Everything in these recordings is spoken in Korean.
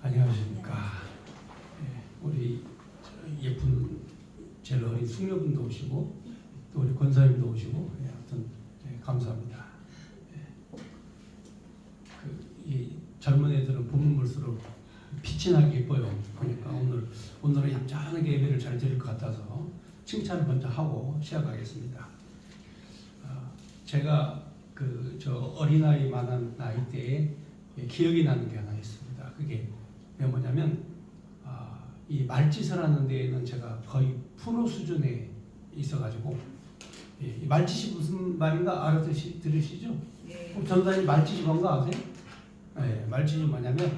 안녕하십니까. 우리 예쁜 제일 어린 숙녀분도 오시고 또 우리 권사님도 오시고 아무튼 감사합니다. 이 젊은 애들은 보면 볼수록 빛이 나게 예뻐요. 그러니까 오늘은 얌전하게 예배를 잘 드릴 것 같아서 칭찬을 먼저 하고 시작하겠습니다. 제가 저 어린아이만한 나이 때에 기억이 나는 게 하나 있습니다. 그게 뭐냐면 이 말짓을 하는 데에는 제가 거의 프로 수준에 있어가지고 이 말짓이 무슨 말인가 들으시죠? 네. 전사님 말짓이 뭔가 아세요? 네, 말짓이 뭐냐면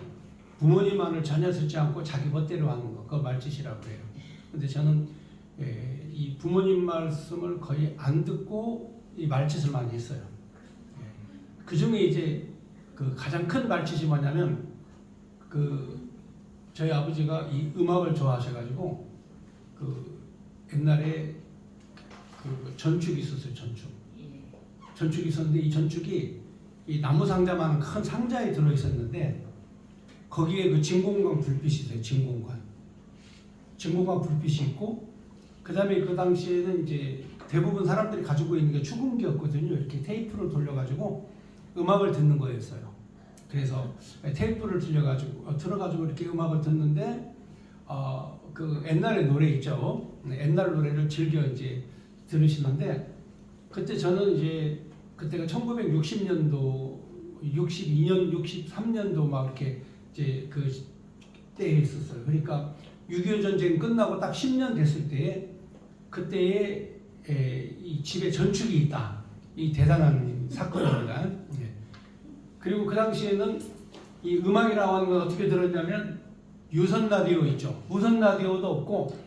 부모님 말을 전혀 듣지 않고 자기 멋대로 하는 거, 그거 말짓이라고 해요. 근데 저는 이 부모님 말씀을 거의 안 듣고 이 말짓을 많이 했어요. 그 중에 이제 그 가장 큰 말짓이 뭐냐면 저희 아버지가 이 음악을 좋아하셔가지고 옛날에 전축이 있었어요. 전축이 있었는데 이 전축이 이 나무 상자만한 큰 상자에 들어 있었는데 거기에 그 진공관 불빛이 있어요. 진공관 불빛이 있고 그 다음에 그 당시에는 이제 대부분 사람들이 가지고 있는 게 축음기였거든요. 이렇게 테이프를 돌려가지고 음악을 듣는 거였어요. 그래서 테이프를 들어가지고 이렇게 음악을 듣는데 그 옛날의 노래 있죠. 옛날 노래를 즐겨 이제 들으시는데 그때 저는 이제 그때가 1960년도, 62년, 63년도 막 이렇게 이제 그 때에 있었어요. 그러니까 6.25 전쟁 끝나고 딱 10년 됐을 때에 그때에 이 집에 전축이 있다. 이 대단한 사건입니다. 그리고 그 당시에는 이 음악이라고 하는 건 어떻게 들었냐면 유선 라디오 있죠. 무선 라디오도 없고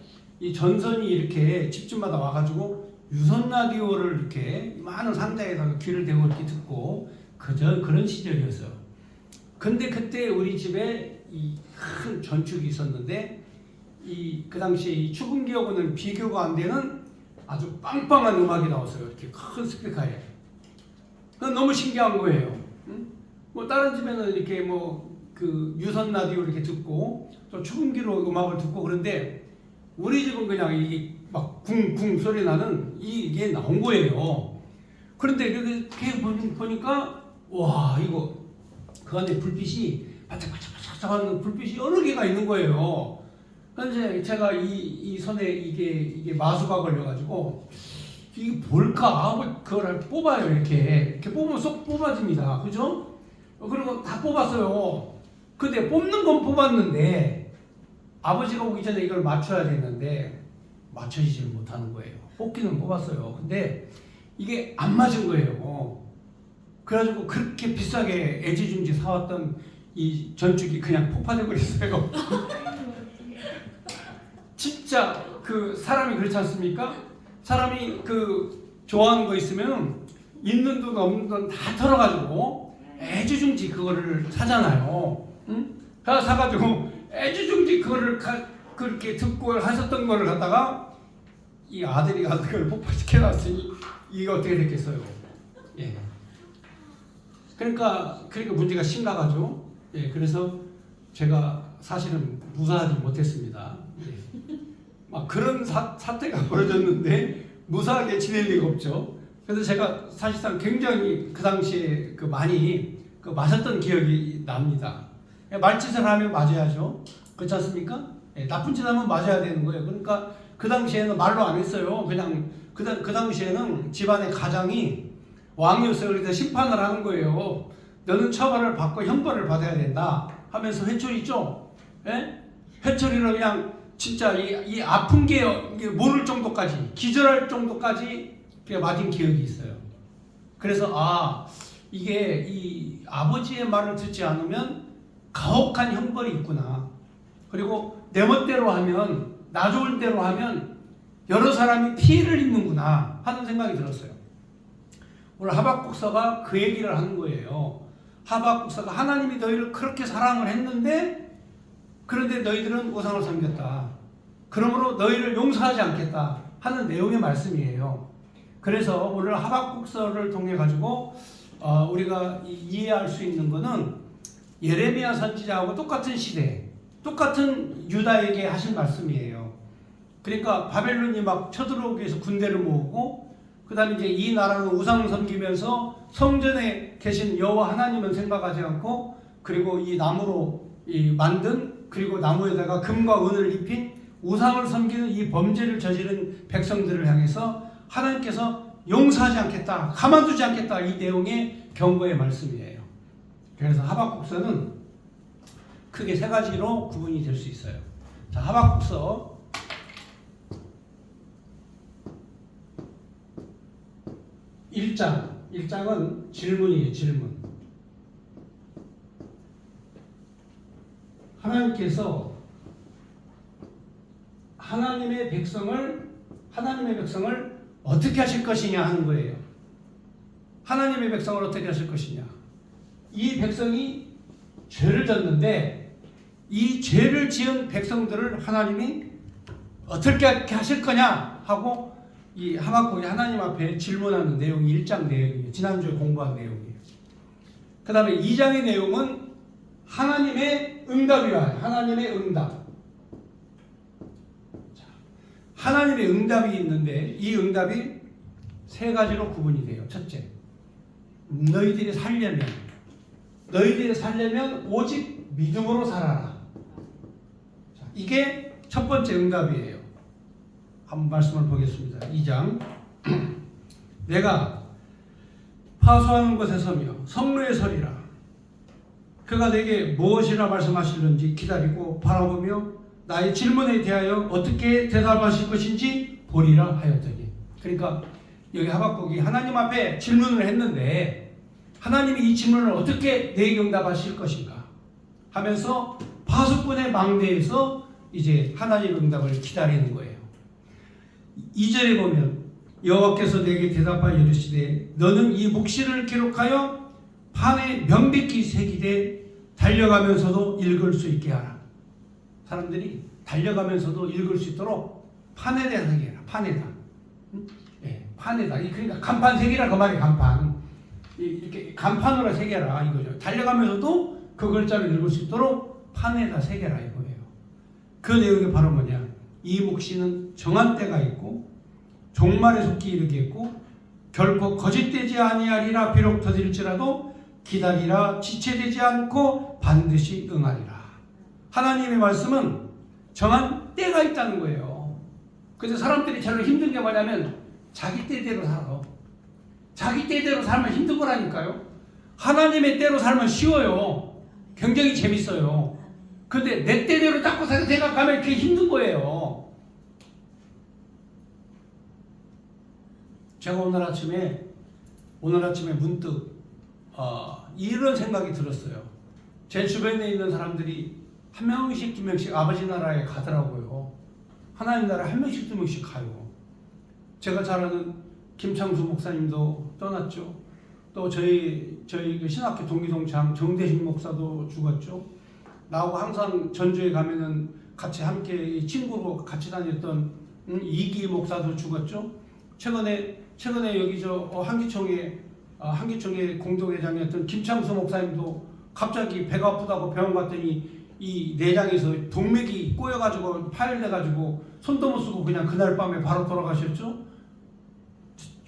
이 전선이 이렇게 집집마다 와가지고 유선 라디오를 이렇게 많은 상자에다가 귀를 대고 이렇게 듣고 그런 시절이었어요. 근데 그때 우리 집에 이 큰 전축이 있었는데 그 당시에 이 축음기하고는 비교가 안 되는 아주 빵빵한 음악이 나왔어요. 이렇게 큰 스피커에. 그건 너무 신기한 거예요. 뭐 다른 집에는 이렇게 그 유선 라디오 이렇게 듣고 또 축음기로 음악을 듣고 그런데 우리 집은 그냥 이게 막 쿵쿵 소리 나는 이게 나온 거예요. 그런데 이렇게 보니까 와 이거 그 안에 불빛이 반짝반짝반짝하는 불빛이 여러 개가 있는 거예요. 그래서 제가 이 손에 이게 마수가 걸려가지고 이게 뭘까 그걸 뽑아요. 이렇게 뽑으면 쏙 뽑아집니다. 그죠? 그리고 다 뽑았어요. 근데 뽑는 건 뽑았는데 아버지가 오기 전에 이걸 맞춰야 되는데 맞춰지질 못하는 거예요. 뽑기는 뽑았어요. 근데 이게 안 맞은 거예요. 그래가지고 그렇게 비싸게 애지중지 사왔던 이 전축이 그냥 폭파돼 버렸어요. 진짜 그 사람이 그렇지 않습니까? 사람이 좋아하는 거 있으면 있는 돈 없는 돈 다 털어가지고 애지중지 그거를 사잖아요. 응? 사가지고 애지중지 그거를 그렇게 듣고 하셨던 거를 갖다가 이 아들이 가서 그걸 폭파시켜놨으니 이게 어떻게 됐겠어요? 예. 그러니까 문제가 심각하죠. 예. 그래서 제가 사실은 무사하지 못했습니다. 예. 막 그런 사태가 벌어졌는데 무사하게 지낼 리가 없죠. 그래서 제가 사실상 굉장히 그 당시에 많이 맞았던 기억이 납니다. 말짓을 하면 맞아야죠. 그렇지 않습니까? 예, 나쁜 짓 하면 맞아야 되는 거예요. 그러니까 그 당시에는 말로 안 했어요. 그냥 그 당시에는 집안의 가장이 왕이었어요. 그래서 심판을 하는 거예요. 너는 처벌을 받고 형벌을 받아야 된다 하면서 회초리 있죠? 예? 회초리로 그냥 진짜 이 아픈 게 모를 정도까지 기절할 정도까지 맞은 기억이 있어요. 그래서 이게 이 아버지의 말을 듣지 않으면 가혹한 형벌이 있구나. 그리고 내 멋대로 하면 나 좋은 대로 하면 여러 사람이 피해를 입는구나 하는 생각이 들었어요. 오늘 하박국서가 그 얘기를 하는 거예요. 하박국서가 하나님이 너희를 그렇게 사랑을 했는데 그런데 너희들은 우상을 섬겼다. 그러므로 너희를 용서하지 않겠다 하는 내용의 말씀이에요. 그래서 오늘 하박국서를 통해 가지고 우리가 이해할 수 있는 것은 예레미야 선지자하고 똑같은 시대 똑같은 유다에게 하신 말씀이에요. 그러니까 바벨론이 막 쳐들어오기 위해서 군대를 모으고 그 다음에 이제 이 나라는 우상 섬기면서 성전에 계신 여호와 하나님은 생각하지 않고 그리고 이 나무로 만든 그리고 나무에다가 금과 은을 입힌 우상을 섬기는 이 범죄를 저지른 백성들을 향해서 하나님께서 용서하지 않겠다, 가만두지 않겠다, 이 내용의 경고의 말씀이에요. 그래서 하박국서는 크게 세 가지로 구분이 될 수 있어요. 자, 하박국서 1장은 질문이에요. 질문. 하나님께서 하나님의 백성을 어떻게 하실 것이냐 하는 거예요. 하나님의 백성을 어떻게 하실 것이냐. 이 백성이 죄를 졌는데 이 죄를 지은 백성들을 하나님이 어떻게 하실 거냐 하고 이 하박국이 하나님 앞에 질문하는 내용이 1장 내용이에요. 지난주에 공부한 내용이에요. 그 다음에 2장의 내용은 하나님의 응답이야. 하나님의 응답. 자, 하나님의 응답이 있는데 이 응답이 세 가지로 구분이 돼요. 첫째, 너희들이 살려면 오직 믿음으로 살아라. 자, 이게 첫 번째 응답이에요. 한번 말씀을 보겠습니다. 2장. 내가 파수하는 곳에 서며 성루에 서리라. 그가 내게 무엇이라 말씀하실는지 기다리고 바라보며 나의 질문에 대하여 어떻게 대답하실 것인지 보리라 하였더니. 그러니까 여기 하박국이 하나님 앞에 질문을 했는데 하나님이 이 질문을 어떻게 내게 응답하실 것인가 하면서 파수꾼의 망대에서 이제 하나님의 응답을 기다리는 거예요. 2절에 보면 여호와께서 내게 대답하여 이르시되 너는 이 묵시를 기록하여 판에 명백히 새기되 달려가면서도 읽을 수 있게 하라. 사람들이 달려가면서도 읽을 수 있도록 판에다 새겨라. 판에다. 네, 판에다. 그러니까 간판 새기라 그 말이 간판. 이렇게 간판으로 새겨라 이거죠. 달려가면서도 그 글자를 읽을 수 있도록 판에다 새겨라 이거예요. 그 내용이 바로 뭐냐? 이 묵시는 정한 때가 있고 종말에 속히 이르겠고 결코 거짓되지 아니하리라. 비록 더딜지라도 기다리라. 지체되지 않고 반드시 응하리라. 하나님의 말씀은 정한 때가 있다는 거예요. 그래서 사람들이 제일 힘든 게 뭐냐면 자기 때대로 살아. 자기 때대로 살면 힘든 거라니까요. 하나님의 때로 살면 쉬워요. 굉장히 재밌어요. 근데 내 때대로 자꾸 생각하면 그게 힘든 거예요. 제가 오늘 아침에 문득 이런 생각이 들었어요. 제 주변에 있는 사람들이 한 명씩 두 명씩 아버지 나라에 가더라고요. 하나님 나라에 한 명씩 두 명씩 가요. 제가 잘 아는 김창수 목사님도 떠났죠. 또 저희 신학교 동기동창 정대신 목사도 죽었죠. 나하고 항상 전주에 가면은 같이 함께 친구로 같이 다녔던 이기 목사도 죽었죠. 최근에 여기 한기총의 공동회장이었던 김창수 목사님도 갑자기 배가 아프다고 병원 갔더니 이 내장에서 동맥이 꼬여가지고 파열돼가지고 손도 못 쓰고 그냥 그날 밤에 바로 돌아가셨죠.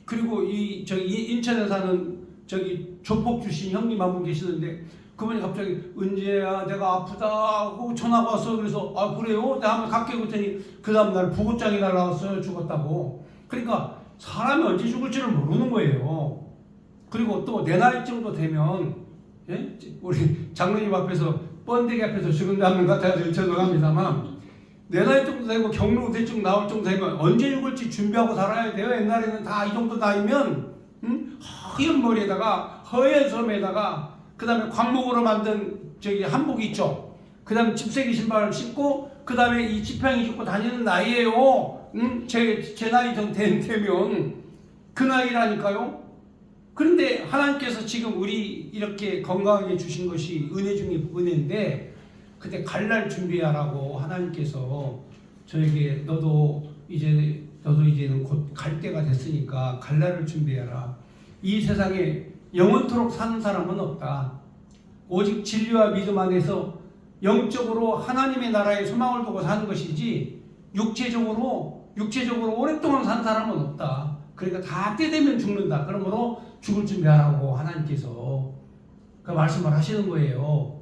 그리고 인천에 사는 조폭 출신 형님 한 분 계시는데 그분이 갑자기 은재야 내가 아프다 하고 전화가 왔어. 그래서 아 그래요? 내가 한번 갈게 그랬더니 그 다음날 부고장이 날라왔어요. 죽었다고. 그러니까 사람이 언제 죽을지를 모르는 거예요. 그리고 또 내 나이쯤도 되면 우리 장로님 앞에서 번데기 앞에서 죽은다는 것 같아서 죄송합니다만 내 나이쯤도 되고 경로 대충 나올 정도 되면 언제 죽을지 준비하고 살아야 돼요. 옛날에는 다 이 정도 나이면 허연 머리에다가 허연 섬에다가 그 다음에 광목으로 만든 한복이 있죠. 그 다음에 집세기 신발을 신고 그 다음에 이 지팡이 짚고 다니는 나이에요. 제 나이 좀 되면 그 나이라니까요. 그런데 하나님께서 지금 우리 이렇게 건강하게 주신 것이 은혜 중에 은혜인데 그때 갈 날 준비하라고 하나님께서 저에게 너도 이제는 곧 갈 때가 됐으니까 갈 날을 준비해라. 이 세상에 영원토록 사는 사람은 없다. 오직 진리와 믿음 안에서 영적으로 하나님의 나라에 소망을 두고 사는 것이지 육체적으로 오랫동안 산 사람은 없다. 그러니까 다 때 되면 죽는다. 그러므로 죽을 준비하라고 하나님께서 그 말씀을 하시는 거예요.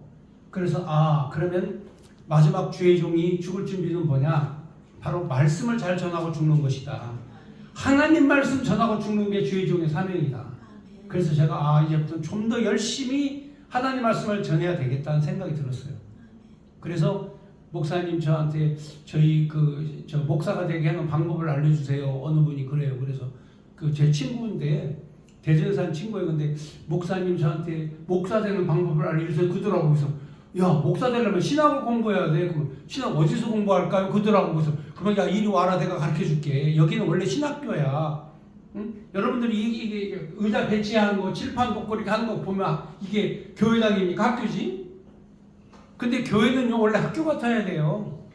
그래서 그러면 마지막 주의 종이 죽을 준비는 뭐냐? 바로 말씀을 잘 전하고 죽는 것이다. 하나님 말씀 전하고 죽는 게 주의 종의 사명이다. 그래서 제가 이제부터 좀 더 열심히 하나님 말씀을 전해야 되겠다는 생각이 들었어요. 그래서 목사님 저한테 저희 저 목사가 되게 하는 방법을 알려주세요. 어느 분이 그래요. 그래서 제 친구인데 대전산 친구예요. 근데 목사님 저한테 목사 되는 방법을 알려주세요. 그러더라고. 그래서 야, 목사 되려면 신학을 공부해야 돼. 그럼 신학 어디서 공부할까요? 그러더라고. 그래서 그럼 야, 이리 와라. 내가 가르쳐 줄게. 여기는 원래 신학교야. 응? 여러분들이 이게 의자 배치하는 거, 칠판 돕고 이렇게 하는 거 보면 이게 교회당입니까? 학교지? 근데 교회는요, 원래 학교 같아야 돼요.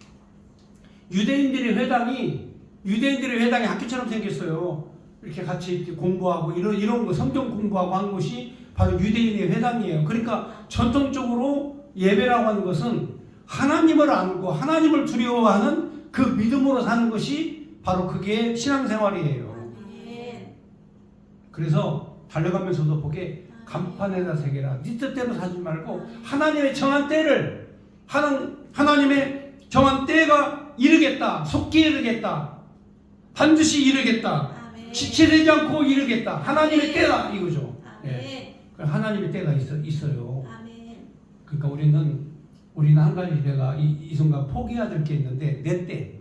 유대인들의 회당이 학교처럼 생겼어요. 이렇게 같이 이렇게 공부하고 이런 거 성경 공부하고 하는 곳이 바로 유대인의 회당이에요. 그러니까 전통적으로 예배라고 하는 것은 하나님을 알고 하나님을 두려워하는 그 믿음으로 사는 것이 바로 그게 신앙생활이에요. 그래서 달려가면서도 보게 간판에다 새겨라. 네 뜻대로 사지 말고 하나님의 정한 때를 하나님의 정한 때가 이르겠다. 속히 이르겠다. 반드시 이르겠다. 지체되지 않고 이르겠다. 하나님의 때다 이거죠. 예. 하나님의 때가 있어요. 그러니까 우리는 한 가지 내가 이 순간 포기해야 될 게 있는데 내 때,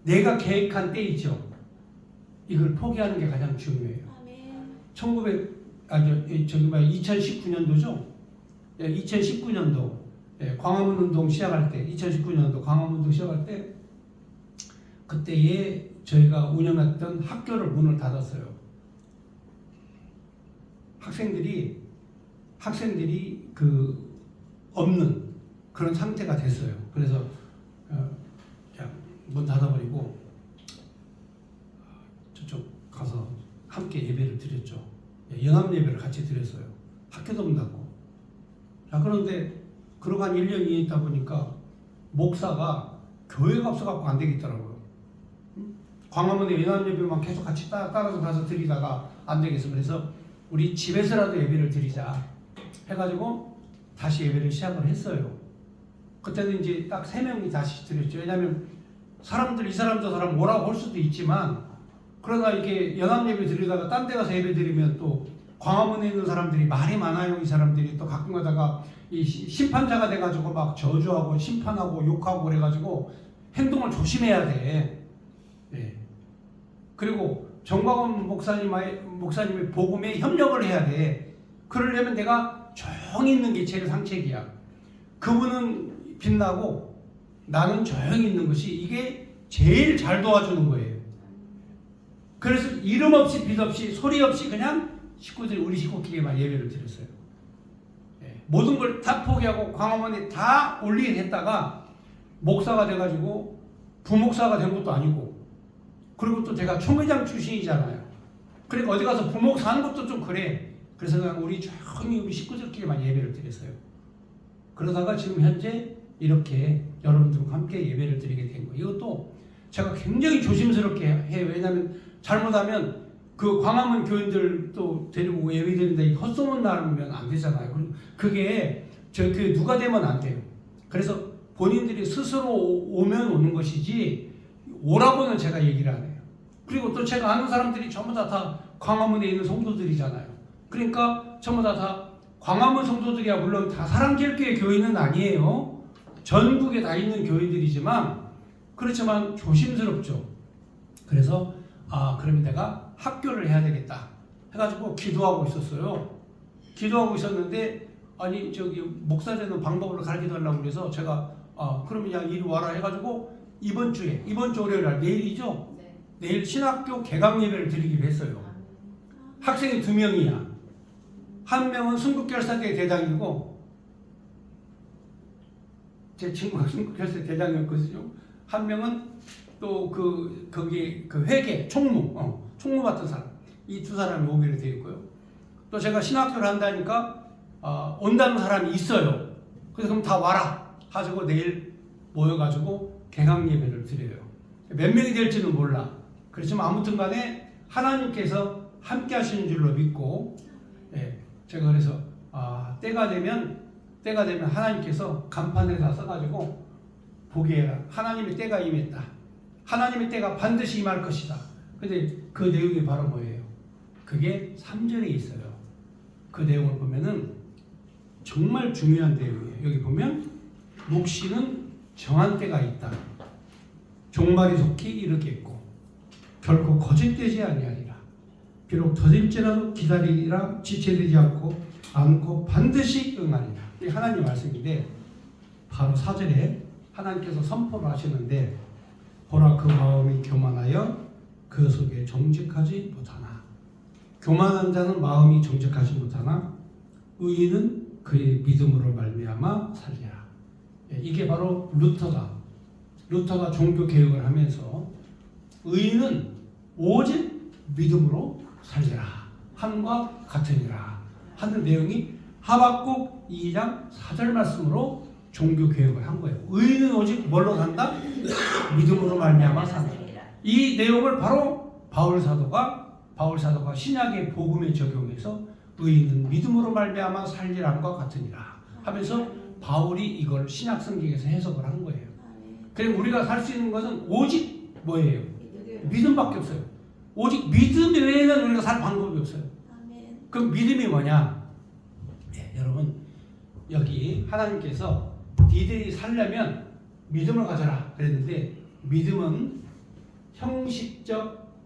내가 계획한 때 있죠. 이걸 포기하는 게 가장 중요해요. 2019년도죠. 2019년도 광화문 운동 시작할 때, 2019년도 광화문 운동 시작할 때 그때에 저희가 운영했던 학교를 문을 닫았어요. 학생들이 없는 그런 상태가 됐어요. 그래서 그냥 문 닫아버리고 저쪽 가서 함께 예배를 드렸죠. 연합 예배를 같이 드렸어요. 학교도 문 닫고. 자, 그런데 그러고 한 1년 2년 있다 보니까 목사가 교회가 없어갖고 안 되겠더라고요. 광화문에 연합 예배만 계속 같이 따라서 가서 드리다가 안 되겠어. 그래서 우리 집에서라도 예배를 드리자 해가지고 다시 예배를 시작을 했어요. 그때는 이제 딱 3명이 다시 드렸죠. 왜냐하면 이 사람 저 사람 뭐라고 할 수도 있지만 그러나 이게 연합 예배 드리다가 딴 데 가서 예배 드리면 또 광화문에 있는 사람들이 말이 많아요. 이 사람들이 또 가끔 가다가 이 심판자가 돼가지고 막 저주하고 심판하고 욕하고 그래가지고 행동을 조심해야 돼. 네. 그리고 정광훈 목사님의 복음에 협력을 해야 돼. 그러려면 내가 조용히 있는 게 제일 상책이야. 그분은 빛나고 나는 조용히 있는 것이 이게 제일 잘 도와주는 거예요. 그래서 이름 없이 빛 없이 소리 없이 그냥 우리 식구끼리만 예배를 드렸어요. 모든 걸 다 포기하고 광화문에 다 올리긴 했다가 목사가 돼가지고 부목사가 된 것도 아니고 그리고 또 제가 총회장 출신이잖아요. 그러니까 어디 가서 부목사 하는 것도 좀 그래. 그래서 그냥 우리 식구들끼리만 예배를 드렸어요. 그러다가 지금 현재 이렇게 여러분들과 함께 예배를 드리게 된 거예요. 이것도 제가 굉장히 조심스럽게 해요. 왜냐하면 잘못하면 그 광화문 교인들도 데리고 예배 드린다 헛소문 나면 안 되잖아요. 그게 저희 교회 누가 되면 안 돼요. 그래서 본인들이 스스로 오면 오는 것이지 오라고는 제가 얘기를 안 해요. 그리고 또 제가 아는 사람들이 전부 다 광화문에 있는 성도들이잖아요. 그러니까 전부 다 광화문 성도들이야 물론 다 사랑제일교회 교인은 아니에요. 전국에 다 있는 교인들이지만 그렇지만 조심스럽죠. 그래서 그러면 내가 학교를 해야 되겠다 해가지고 기도하고 있었어요. 기도하고 있었는데 목사 되는 방법을 가르쳐 달라고 그래서 제가 그러면 야 이리 와라 해가지고 이번 주 월요일 날 내일이죠. 네. 내일 신학교 개강 예배를 드리기로 했어요. 학생이 2명이야. 한 명은 순국결사대 대장이고 제 친구가 순국결사대 대장이었거든요. 한 명은 또 거기 회계 총무 맡은 사람. 이 2사람이 오기로 되어 있고요. 또 제가 신학교를 한다니까 온다는 사람이 있어요. 그래서 그럼 다 와라 가지고 내일 모여가지고 개강 예배를 드려요. 몇 명이 될지는 몰라. 그렇지만 아무튼 간에 하나님께서 함께 하시는 줄로 믿고, 예, 제가 그래서 때가 되면 하나님께서 간판에다 써가지고 보게 해라. 하나님의 때가 임했다. 하나님의 때가 반드시 임할 것이다. 근데 그 내용이 바로 뭐예요? 그게 3절에 있어요. 그 내용을 보면은 정말 중요한 내용이에요. 여기 보면 묵시는 정한 때가 있다. 종말이 속히 이르겠고 결코 거짓되지 아니하리라. 비록 더딜지라도 기다리리라. 지체되지 않고 반드시 응하리라. 이 하나님 말씀인데 바로 4절에 하나님께서 선포를 하시는데 보라 그 마음이 교만하여 그 속에 정직하지 못하나. 교만한 자는 마음이 정직하지 못하나 의인은 그의 믿음으로 말미암아 살리라. 이게 바로 루터가 종교 개혁을 하면서 의인은 오직 믿음으로 살리라 함과 같으니라 하는 내용이 하박국 2장 4절 말씀으로 종교 개혁을 한 거예요. 의인은 오직 뭘로 산다? 믿음으로 말미암아 산다. 이 내용을 바로 바울 사도가 신약의 복음에 적용해서 의인은 믿음으로 말미암아 살리람과 같으니라 하면서 바울이 이걸 신약 성경에서 해석을 한 거예요. 그럼 우리가 살 수 있는 것은 오직 뭐예요? 믿음밖에 없어요. 오직 믿음 외에는 우리가 살 방법이 없어요. 그럼 믿음이 뭐냐? 네, 여러분 여기 하나님께서 니들이 살려면 믿음을 가져라 그랬는데 믿음은 형식적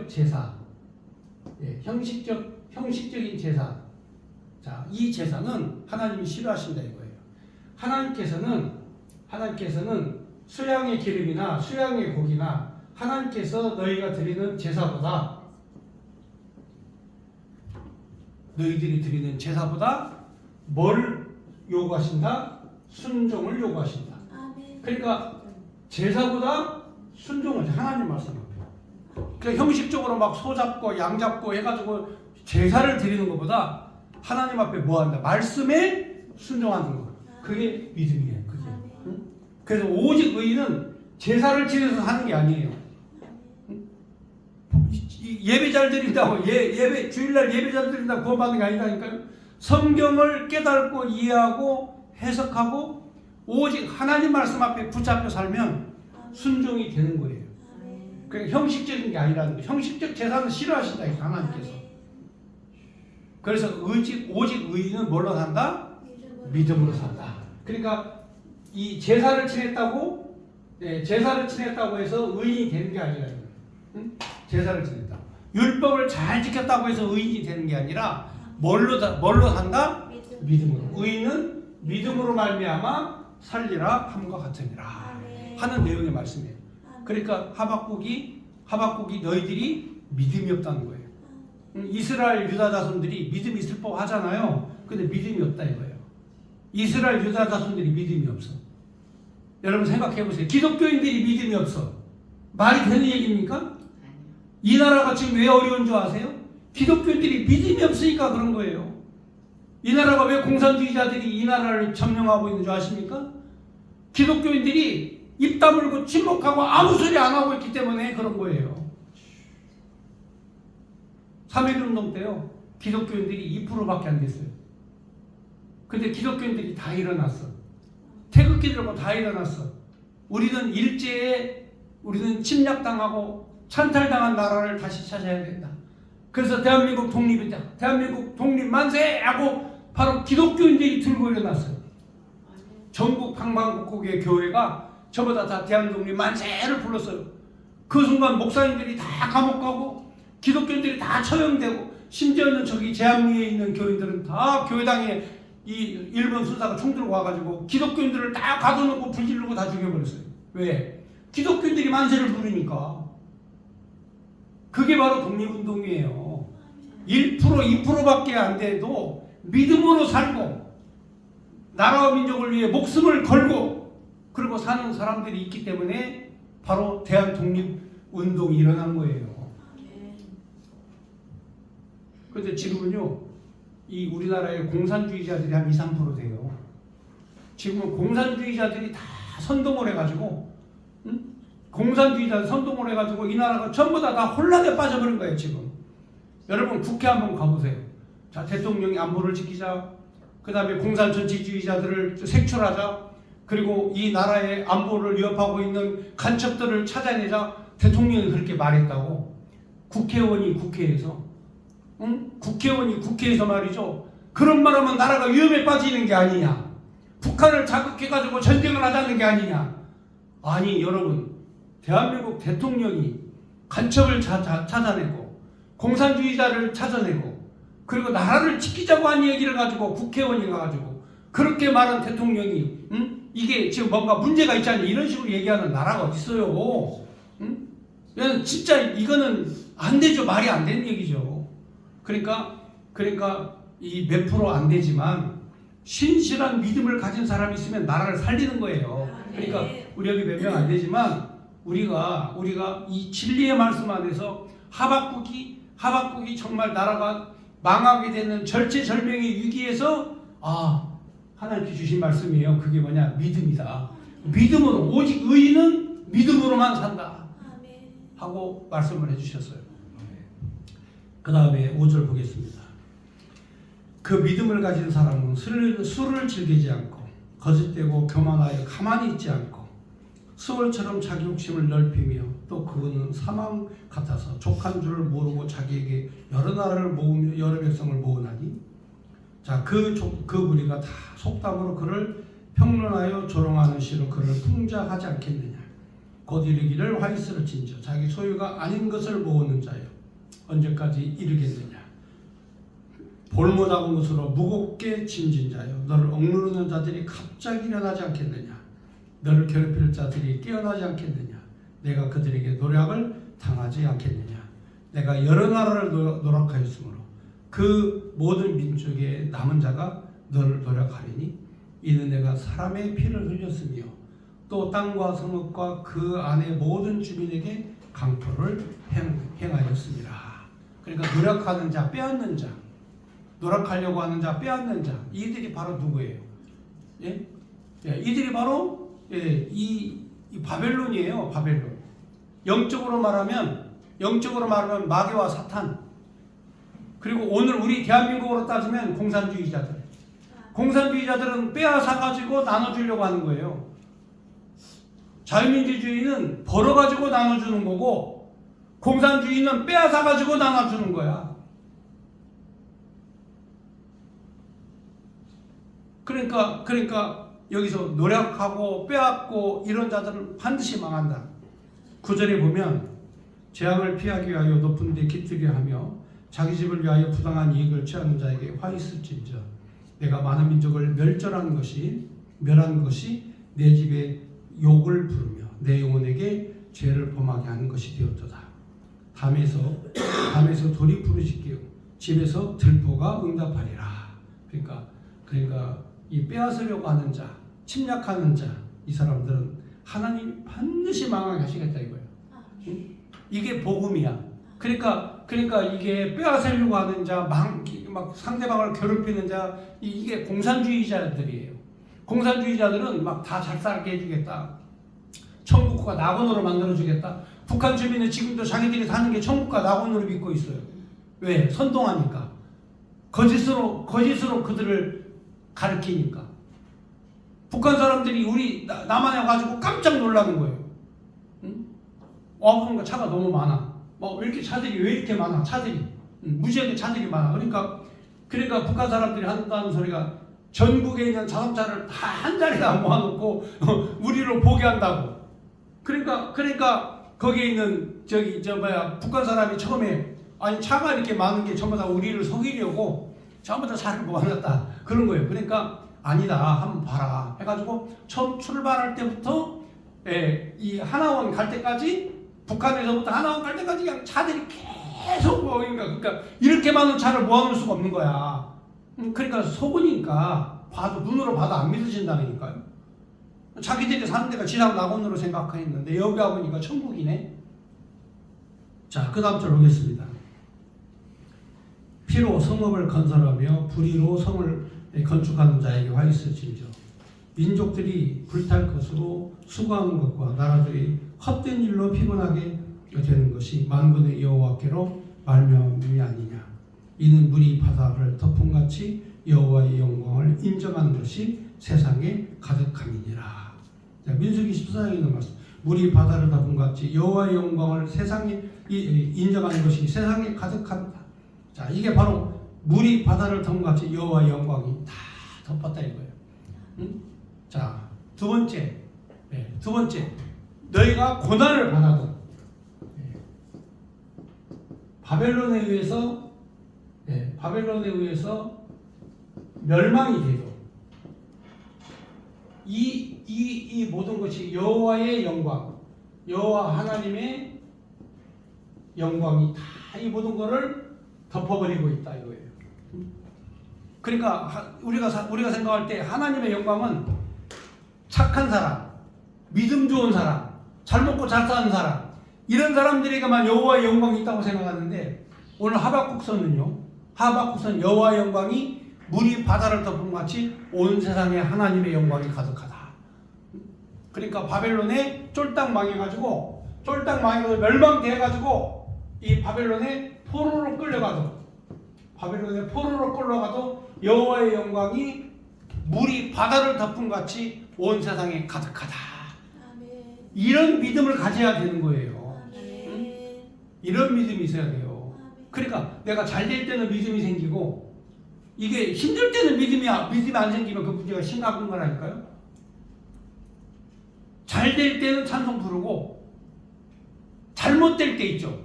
제사, 예, 형식적인 제사. 자, 이 제사는 하나님이 싫어하신다 이거예요. 하나님께서는 수양의 기름이나 수양의 고기나 하나님께서 너희가 드리는 제사보다 너희들이 드리는 제사보다 뭘 요구하신다? 순종을 요구하신다. 그러니까 제사보다 순종을 하나님 말씀합니다. 그러니까 형식적으로 막 소 잡고 양 잡고 해가지고 제사를 드리는 것보다 하나님 앞에 뭐 한다? 말씀에 순종하는 거. 그게 믿음이에요. 그게. 응? 그래서 오직 의인은 제사를 지내서 하는 게 아니에요. 응? 예배 잘 드린다고 주일날 예배 잘 드린다고 구원받는 게 아니라니까요. 성경을 깨닫고 이해하고 해석하고 오직 하나님 말씀 앞에 붙잡혀 살면 순종이 되는 거예요. 그러니까 형식적인 게 아니라는 거예요. 형식적 제사는 싫어하신다 하나님께서. 그래서 오직 의인은 뭘로 산다? 믿음으로 산다. 그러니까 이 제사를 지냈다고 해서 의인이 되는 게 아니라 응? 제사를 지냈다. 율법을 잘 지켰다고 해서 의인이 되는 게 아니라 뭘로 산다? 믿음으로. 의인은 믿음으로 말미암아 살리라 함과 같으니라 하는 내용의 말씀이에요. 그러니까 하박국이 너희들이 믿음이 없다는 거예요. 이스라엘 유다 자손들이 믿음이 있을 법 하잖아요. 근데 믿음이 없다 이거예요. 이스라엘 유다 자손들이 믿음이 없어. 여러분 생각해 보세요. 기독교인들이 믿음이 없어. 말이 되는 얘기입니까? 이 나라가 지금 왜 어려운 줄 아세요? 기독교인들이 믿음이 없으니까 그런 거예요. 이 나라가 왜 공산주의자들이 이 나라를 점령하고 있는 줄 아십니까? 기독교인들이 입 다물고 침묵하고 아무 소리 안 하고 있기 때문에 그런 거예요. 3.1운동 때요. 기독교인들이 2%밖에 안 됐어요. 근데 기독교인들이 다 일어났어. 태극기 들고 다 일어났어. 우리는 우리는 침략당하고 찬탈당한 나라를 다시 찾아야 된다. 그래서 대한민국 독립이다. 대한민국 독립 만세! 하고 바로 기독교인들이 들고 일어났어요. 전국 방방곡곡의 교회가 저보다 다 대한독립 만세를 불렀어요. 그 순간 목사님들이 다 감옥 가고 기독교인들이 다 처형되고 심지어는 저기 제한리에 있는 교인들은 다 교회당에 이 일본 수사가 총 들고 와가지고 기독교인들을 다 가둬놓고 불지르고 다 죽여버렸어요. 왜? 기독교인들이 만세를 부르니까. 그게 바로 독립운동이에요. 1%, 2%밖에 안 돼도 믿음으로 살고 나라와 민족을 위해 목숨을 걸고 그리고 사는 사람들이 있기 때문에 바로 대한독립운동이 일어난 거예요. 그런데 지금은요, 이 우리나라의 공산주의자들이 한 2, 3% 돼요. 지금은 공산주의자들이 다 선동을 해가지고, 응? 공산주의자 선동을 해가지고 이 나라가 전부 다 혼란에 빠져버린 거예요 지금. 여러분 국회 한번 가보세요. 자, 대통령이 안보를 지키자, 그 다음에 공산 전체주의자들을 색출하자, 그리고 이 나라의 안보를 위협하고 있는 간첩들을 찾아내자. 대통령이 그렇게 말했다고. 국회의원이 국회에서, 응? 국회의원이 국회에서 말이죠. 그런 말하면 나라가 위험에 빠지는 게 아니냐, 북한을 자극해가지고 전쟁을 하자는 게 아니냐. 아니 여러분, 대한민국 대통령이 간첩을 찾아내고 공산주의자를 찾아내고 그리고 나라를 지키자고 한 얘기를 가지고 국회의원이 가가지고 그렇게 말한 대통령이, 응? 이게 지금 뭔가 문제가 있지 않냐 이런 식으로 얘기하는 나라가 어디 있어요? 응? 진짜 이거는 안 되죠. 말이 안 되는 얘기죠. 그러니까 이 몇 프로 안 되지만 신실한 믿음을 가진 사람이 있으면 나라를 살리는 거예요. 그러니까 우리 여기 몇 명 안 되지만 우리가 이 진리의 말씀 안에서 하박국이 정말 나라가 망하게 되는 절체절명의 위기에서 하나님께 주신 말씀이에요. 그게 뭐냐? 믿음이다. 믿음으로, 오직 의인은 믿음으로만 산다 하고 말씀을 해주셨어요. 그 다음에 5절 보겠습니다. 그 믿음을 가진 사람은 술을 즐기지 않고 거짓되고 교만하여 가만히 있지 않고 수월처럼 자기 욕심을 넓히며 또 그거는 사망 같아서 족한 줄을 모르고 자기에게 여러 나라를 모으며 여러 백성을 모으나니, 자, 그 무리가 다 속담으로 그를 평론하여 조롱하는 시로 그를 풍자하지 않겠느냐. 곧 이르기를 화이스를 진저 자기 소유가 아닌 것을 모으는 자여 언제까지 이르겠느냐. 볼모작은 것으로 무겁게 짐진 자여 너를 억누르는 자들이 갑자기 일어나지 않겠느냐. 너를 괴롭힐 자들이 깨어나지 않겠느냐. 내가 그들에게 노략을 당하지 않겠느냐. 내가 여러 나라를 노략하였으므로 그 모든 민족의 남은 자가 너를 노략하리니 이는 내가 사람의 피를 흘렸으며 또 땅과 성읍과 그 안의 모든 주민에게 강포를 행하였습니다. 그러니까 노력하는 자, 빼앗는 자, 노력하려고 하는 자, 빼앗는 자, 이들이 바로 누구예요? 예? 이들이 바로 이 바벨론이에요. 바벨론. 영적으로 말하면 마귀와 사탄. 그리고 오늘 우리 대한민국으로 따지면 공산주의자들. 공산주의자들은 빼앗아 가지고 나눠주려고 하는 거예요. 자유민주주의는 벌어가지고 나눠주는 거고 공산주의는 빼앗아 가지고 나눠주는 거야. 그러니까 여기서 노력하고 빼앗고 이런 자들은 반드시 망한다. 9절에 보면 재앙을 피하기 위하여 높은 데 깃들게 하며 자기 집을 위하여 부당한 이익을 취하는 자에게 화 있을진저 내가 많은 민족을 멸한 것이 내 집에 욕을 부르며 내 영혼에게 죄를 범하게 하는 것이 되었도다. 담에서 돌이 부르짖기요 집에서 들보가 응답하리라. 그러니까 이 빼앗으려고 하는 자, 침략하는 자, 이 사람들은 하나님 반드시 망하게 하시겠다 이거예요. 이게 복음이야. 그러니까 이게 빼앗으려고 하는 자, 막 상대방을 괴롭히는 자, 이게 공산주의자들이에요. 공산주의자들은 막 다 잘 살게 해주겠다. 천국과 낙원으로 만들어주겠다. 북한 주민은 지금도 자기들이 사는 게 천국과 낙원으로 믿고 있어요. 왜? 선동하니까. 거짓으로 그들을 가르치니까. 북한 사람들이 우리 남한에 가지고 깜짝 놀라는 거예요. 응? 보니까 차가 너무 많아. 왜 이렇게 많아? 차들이. 무지하게 차들이 많아. 그러니까 북한 사람들이 한다는 소리가 전국에 있는 자동차를 다 한 자리에 모아놓고 우리를 보게 한다고. 그러니까 거기에 있는 북한 사람이 처음에 차가 이렇게 많은 게 전부 다 우리를 속이려고 전부 다 차를 모아놨다 그런 거예요. 그러니까 아니다 한번 봐라 해가지고 처음 출발할 때부터 이 하나원 갈 때까지 북한에서부터 하나원 갈 때까지 그냥 차들이 계속 그러니까 이렇게 많은 차를 모아놓을 수가 없는 거야. 그러니까 속으니까 눈으로 봐도 안 믿어진다니까요. 자기들이 사는 데가 지상 낙원으로 생각했는데 여기 와보니까 천국이네. 자, 그 다음 절 보겠습니다. 피로 성읍을 건설하며 불의로 성을 건축하는 자에게 화 있을진저 민족들이 불탈 것으로 수고하는 것과 나라들이 헛된 일로 피곤하게 되는 것이 만군의 여호와께로 말미암음이 아니냐. 이는 물이 바다를 덮음같이 여호와의 영광을 인정하는 것이 세상에 가득함이니라. 자, 민수기 14장에 있는 말씀. 물이 바다를 덮음같이 여호와의 영광을 세상에 인정하는 것이 세상에 가득합니다. 자, 이게 바로 물이 바다를 덮음같이 여호와의 영광이 다 덮었다 이거예요. 응? 자, 두 번째, 너희가 고난을 받아도 바벨론에 의해서 멸망이 되죠. 이 모든 것이 여호와의 영광, 여호와 하나님의 영광이 다 이 모든 것을 덮어버리고 있다 이거예요. 그러니까 우리가 생각할 때 하나님의 영광은 착한 사람, 믿음 좋은 사람, 잘 먹고 잘 사는 사람, 이런 사람들에게만 여호와의 영광이 있다고 생각하는데, 오늘 하박국서는 여호와의 영광이 물이 바다를 덮은 같이 온 세상에 하나님의 영광이 가득하다. 그러니까 바벨론에 쫄딱 망해가지고 멸망돼가지고 이 바벨론에 포로로 끌려가도 여호와의 영광이 물이 바다를 덮은 같이 온 세상에 가득하다. 아멘. 이런 믿음을 가져야 되는 거예요. 아멘. 이런 믿음이 있어야 돼요. 그러니까 내가 잘 될 때는 믿음이 생기고, 이게 힘들 때는 믿음이 안 생기면 그 문제가 심각한 거라니까요. 잘 될 때는 찬송 부르고, 잘못될 때 있죠.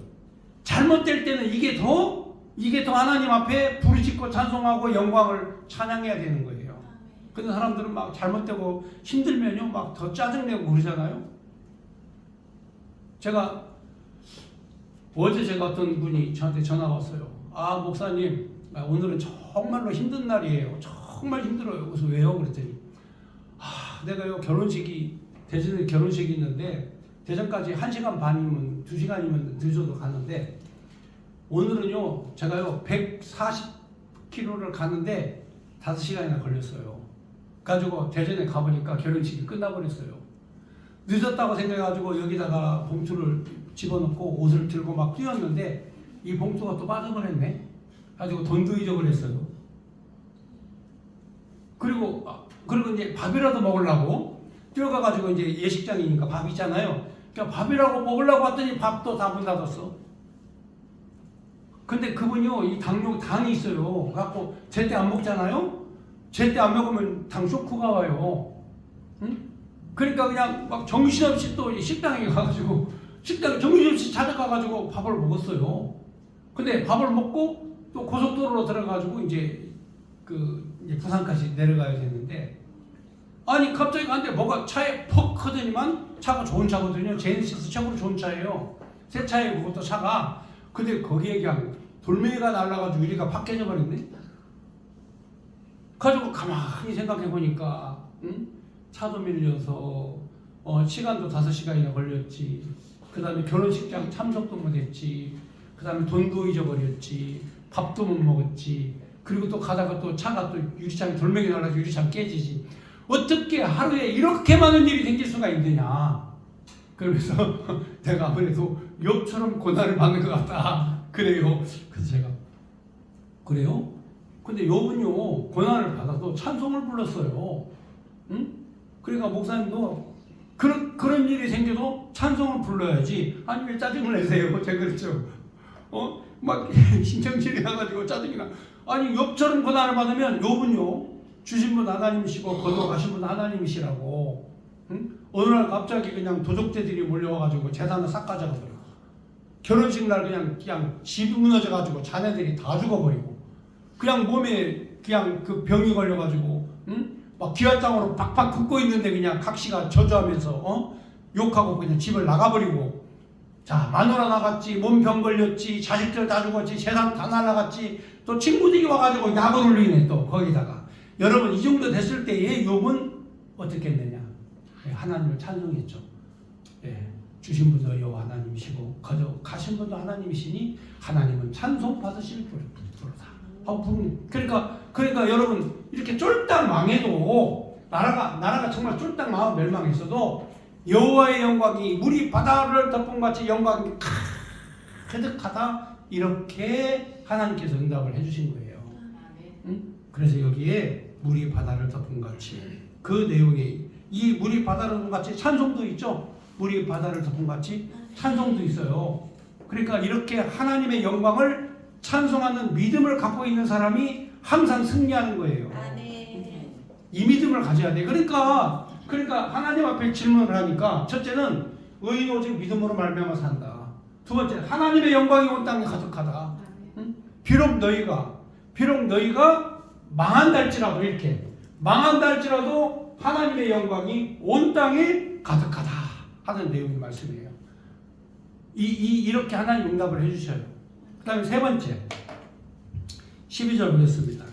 잘못될 때는 이게 더 하나님 앞에 부르짖고 찬송하고 영광을 찬양해야 되는 거예요. 근데 사람들은 막 잘못되고 힘들면요, 막 더 짜증내고 그러잖아요. 어제 제가 어떤 분이 저한테 전화가 왔어요. 아, 목사님, 오늘은 정말로 힘든 날이에요. 정말 힘들어요. 그래서 왜요? 그랬더니, 내가요, 대전에 결혼식이 있는데, 대전까지 1시간 반이면 2시간이면 늦어도 가는데, 오늘은요, 제가요, 140km를 가는데 5시간이나 걸렸어요. 가지고 대전에 가보니까 결혼식이 끝나버렸어요. 늦었다고 생각해가지고 여기다가 봉투를 집어넣고 옷을 들고 막 뛰었는데, 이 봉투가 또 빠져버렸네. 가지고 돈도 잊어버렸어요. 그리고 이제 밥이라도 먹으려고 뛰어가가지고, 이제 예식장이니까 밥 있잖아요. 그러니까 밥이라고 먹으려고 왔더니 밥도 다 문 닫았어. 근데 그분이요, 이 당이 있어요. 그래갖고 제때 안 먹잖아요. 제때 안 먹으면 당 쇼크가 와요. 응? 그러니까 그냥 막 정신없이 또 식당에 가가지고, 정신없이 찾아가가지고 밥을 먹었어요. 근데 밥을 먹고 또 고속도로로 들어가가지고 이제 부산까지 내려가야 되는데, 아니 갑자기 근데 뭐가 차에 퍽 하더니만, 차가 좋은 차거든요. 제네시스 최고로 좋은 차예요. 새 차에 그것도 차가. 근데 거기에 그냥 돌멩이가 날라가지고 유리가 파깨져 버렸네. 가지고 가만히 생각해 보니까, 차도 밀려서 시간도 5시간이나 걸렸지. 그 다음에 결혼식장 참석도 못했지. 그 다음에 돈도 잊어버렸지. 밥도 못 먹었지. 그리고 또 가다가 또 차가 또 유리창에 돌멩이 날라서 유리창 깨지지. 어떻게 하루에 이렇게 많은 일이 생길 수가 있느냐. 그러면서 내가 아무래도 욥처럼 고난을 받는 것 같다. 그래요. 그래서 제가, 그래요? 근데 욥은요, 고난을 받아도 찬송을 불렀어요. 응? 그러니까 목사님도 그런 일이 생겨도 찬송을 불러야지. 아니 왜 짜증을 내세요? 제가 그랬죠. 막 신경질이 나가지고 짜증이 나. 아니 욥처럼 고난을 받으면, 욥은요, 주신 분 하나님이시고 거둬가신 분 하나님이시라고. 응? 어느 날 갑자기 그냥 도적대들이 몰려와가지고 재산을 싹 가져가버려. 결혼식 날 그냥 집이 무너져가지고 자네들이 다 죽어버리고, 그냥 몸에 그냥 그 병이 걸려가지고, 응? 막 기와장으로 박박 긋고 있는데 그냥 각시가 저주하면서 욕하고 그냥 집을 나가버리고, 자, 마누라 나갔지, 몸병 걸렸지, 자식들 다 죽었지, 재산 다 날라갔지, 또 친구들이 와가지고 약을 올리네. 또 거기다가 여러분, 이 정도 됐을 때에 욥은 어떻게 했느냐? 하나님을 찬송했죠. 주신 분도 여호와 하나님이시고 가신 분도 하나님이시니 하나님은 찬송 받으실 분이다. 그러니까 여러분, 이렇게 쫄딱 망해도 나라가 정말 쫄딱 망하고 멸망했어도 여호와의 영광이 물이 바다를 덮은 같이 영광이 가득하다 이렇게 하나님께서 응답을 해주신 거예요. 응? 그래서 여기에 물이 바다를 덮은 같이 그 내용에 이 물이 바다를 덮은 같이 찬송도 있죠. 물이 바다를 덮은 같이 찬송도 있어요. 그러니까 이렇게 하나님의 영광을 찬송하는 믿음을 갖고 있는 사람이 항상 승리하는 거예요. 이 믿음을 가져야 돼. 그러니까 하나님 앞에 질문을 하니까 첫째는 의인 오직 믿음으로 말미암아 산다. 두 번째 하나님의 영광이 온 땅에 가득하다. 응? 비록 너희가 망한다 할지라도 이렇게 망한다 할지라도 하나님의 영광이 온 땅에 가득하다 하는 내용의 말씀이에요. 이렇게 하나님 응답을 해주셔요. 그 다음에 세 번째 12절 보겠습니다.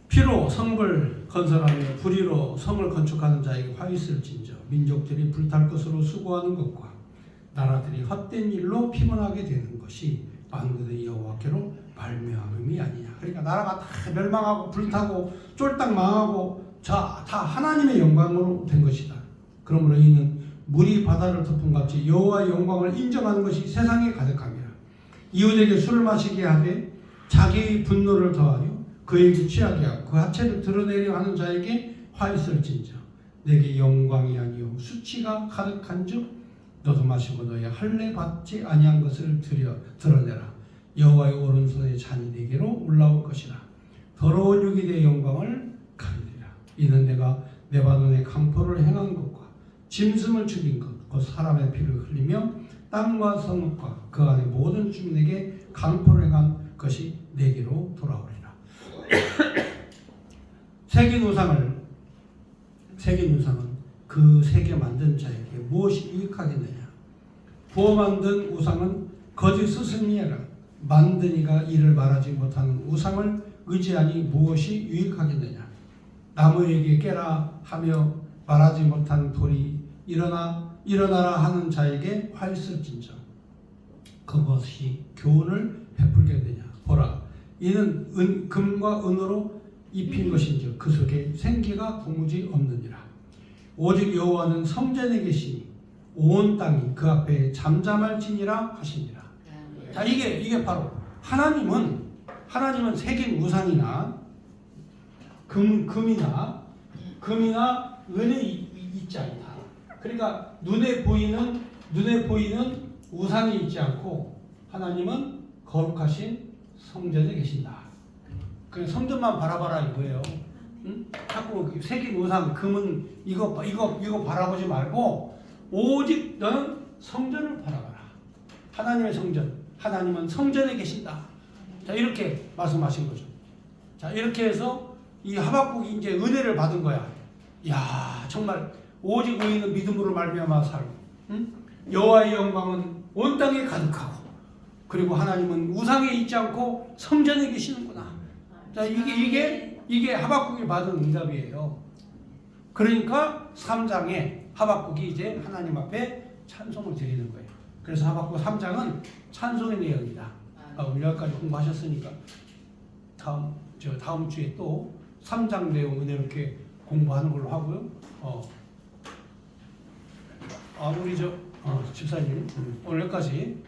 피로 성을 건설하며 불의로 성을 건축하는 자에게 화 있을진저 민족들이 불탈 것으로 수고하는 것과 나라들이 헛된 일로 피곤하게 되는 것이 만군의 여호와께로 말미암음이 아니냐. 그러니까 나라가 다 멸망하고 불타고 쫄딱 망하고 다 하나님의 영광으로 된 것이다. 그러므로 이는 물이 바다를 덮은 같이 여호와의 영광을 인정하는 것이 세상에 가득함이라. 이웃에게 술을 마시게 하되 자기의 분노를 더하여 그에게 취하게 하고 그 하체를 드러내려 하는 자에게 화 있을진저 내게 영광이 아니요 수치가 가득한즉 너도 마시고 너의 할례 받지 아니한 것을 드러내라. 여호와의 오른손의 잔이 내게로 올라올 것이라. 더러운 육이 내 영광을 가리리라. 이는 내가 레바논의 강포를 행한 것과 짐승을 죽인 것 곧 사람의 피를 흘리며 땅과 성읍과 그 안의 모든 주민에게 강포를 행한 것이 내게로 돌아오리라. 새긴 우상은 그 새겨 만든 자에게 무엇이 유익하겠느냐. 부어 만든 우상은 거짓 스승이라. 만든 이가 이를 말하지 못하는 우상을 의지하니 무엇이 유익하겠느냐. 나무에게 깨라 하며 말하지 못하는 돌이 일어나라 하는 자에게 화 있을진저 그것이 교훈을 베풀겠느냐. 보라 이는 금과 은으로 입힌 것인즉 그 속에 생기가 도무지 없느니라. 오직 여호와는 성전에 계시니 온 땅이 그 앞에 잠잠할지니라 하시니라. 자, 이게 바로 하나님은 새긴 우상이나 금이나 은이 있지 않다. 그러니까 눈에 보이는 우상이 있지 않고 하나님은 거룩하신 성전에 계신다. 그 성전만 바라봐라 이거예요. 응? 자꾸 새긴 우상, 금은 이거 바라보지 말고 오직 너는 성전을 바라봐라. 하나님의 성전, 하나님은 성전에 계신다. 자, 이렇게 말씀하신 거죠. 자, 이렇게 해서 이 하박국이 이제 은혜를 받은 거야. 야, 정말 오직 의인은 믿음으로 말미암아 살고, 응? 여호와의 영광은 온 땅에 가득하고, 그리고 하나님은 우상에 있지 않고 성전에 계시는구나. 자, 이게 하박국이 받은 응답이에요. 그러니까 3장에 하박국이 이제 하나님 앞에 찬송을 드리는 거예요. 그래서 하박국 3장은 찬송의 내용이다. 우리 여기까지 공부하셨으니까 다음 주에 또 3장 내용을 이렇게 공부하는 걸로 하고요. 우리 집사님 오늘 여기까지